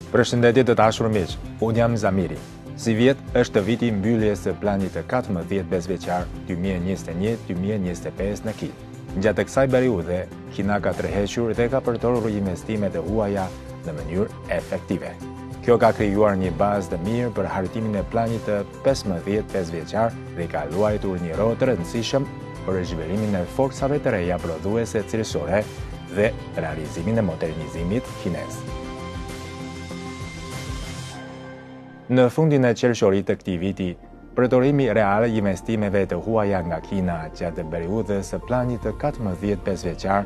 Përshëndetje të dashur miq, unë jam Zamiri. Si vjet është viti i mbylljes së planit të 14 bezvjeçar 2021-2025 në Kinë. Gjatë kësaj periudhe, Kina ka tërhequr dhe ka përdorur investimet e huaja në mënyrë efektive. Kjo ka krijuar një bazë të mirë për hartimin e planit të 15 bezvjeçar dhe ka luajtur një rol të rëndësishëm për zhvillimin e forcave të reja prodhuese cilësore dhe realizimin e modernizimit kinez. Në fundin e qershorit të këtij viti, përdorimi real i investimeve të huaja nga Kina gjatë periudhës së planit të 14 bezvjeçar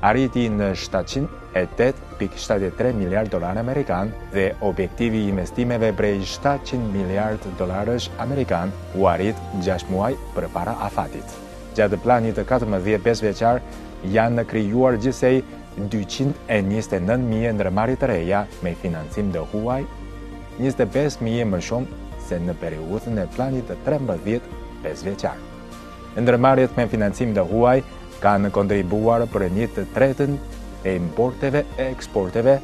arriti në 708.73 miliard dolar amerikan dhe objektivi i investimeve prej 700 miliard dolarësh amerikan u arrit 6 muaj përpara afatit. Gjatë planit të 14 bezvjeçar janë krijuar gjithsej 229.000 ndërmarrje të reja me financim të huaj, 25.000 më shumë se në periudhën e planit të 13 bezvjeçar. Ndërmarrjet me financim të huaj kanë kontribuar për 1/3 e importeve e eksporteve,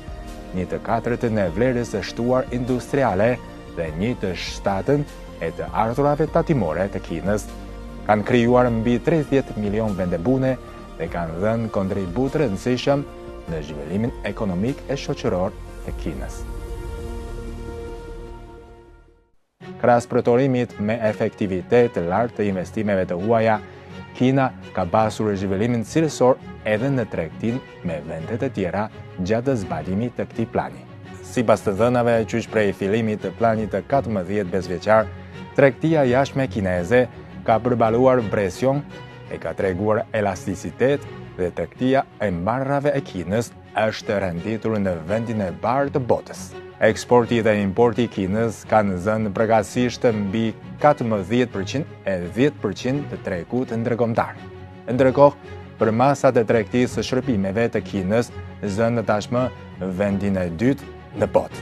1/4 e vlerës së shtuar industriale dhe 1/7 e të ardhurave tatimore të Kinës. Kanë krijuar mbi 30 milion vende pune dhe kanë dhënë kontribut rëndësishëm në zhvillimin ekonomik e shoqëror të Kinës. Krahas përdorimit me efektivitet të lartë të investimeve të huaja, Kina ka pasur zhvillimin cilësor edhe në tregtinë me vende të tjera gjatë zbatimit të këtij plani. Sipas të dhënave qysh prej fillimit të planit të 14 bezvjeçar, tregtia jashtme kineze ka përballuar presion e ka treguar elasticitet dhe tregtia e marrave e Kinës është renditur në vendin e parë të botës. Eksporti dhe importi i Kinës kanë zënë përkatësisht mbi 14% e 10% të tregut ndërkombëtar. Ndërkohë, për masat e tregtisë së shërbimeve të Kinës zënë tashmë vendin e dytë në botë.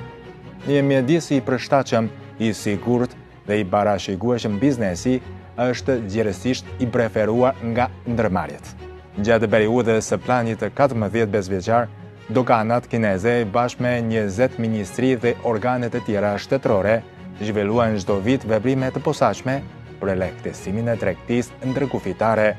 Një mjedis i përshtatshëm, i sigurt dhe i parashikueshëm biznesi është gjithësisht i preferuar nga ndërmarrjet. Gjatë periudhës së planit të 14 bezvjeçar, doganat kineze bashkë me 20 ministri dhe organet e tjera shtetërore zhvilluan çdo vit veprime të posaçme për lehtësimin e tregtisë ndërkufitare,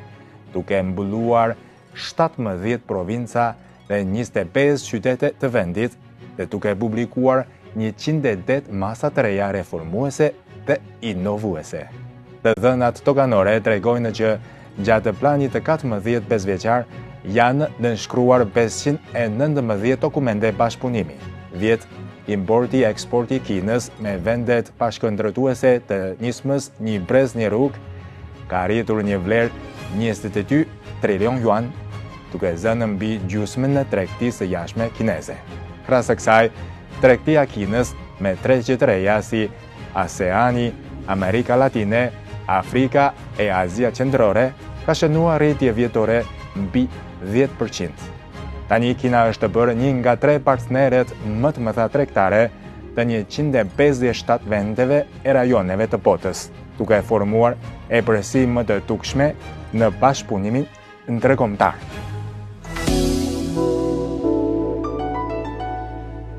duke mbulluar 17 provinca dhe 25 qytete të vendit dhe duke publikuar 108 masa të reja reformuese dhe inovuese. Të dhënat doganore tregojnë që gjatë planit të 14 bezvjeçar janë nënshkruar 519 dokumente bashkëpunimi. 10 importi e eksporti i Kinës me vendet bashkëndërtuese të nismës një brez një rrugë ka arritur një vlerë 22 trilion yuan, duke zënë mbi gjysmën e tregtisë së jashtme kineze. Krahas kësaj, tregtia e Kinës me tregje të reja si ASEAN-i, Amerika Latine, Afrika e Azia Qendrore ka shënuar rritje vjetore mbi 10%. Tani Kina është bërë një nga 3 partnerët më të mëdha tregtare të 157 vendeve e rajoneve të botës, duke formuar epërsi më të tukshme në bashkëpunimin ndërkombëtar.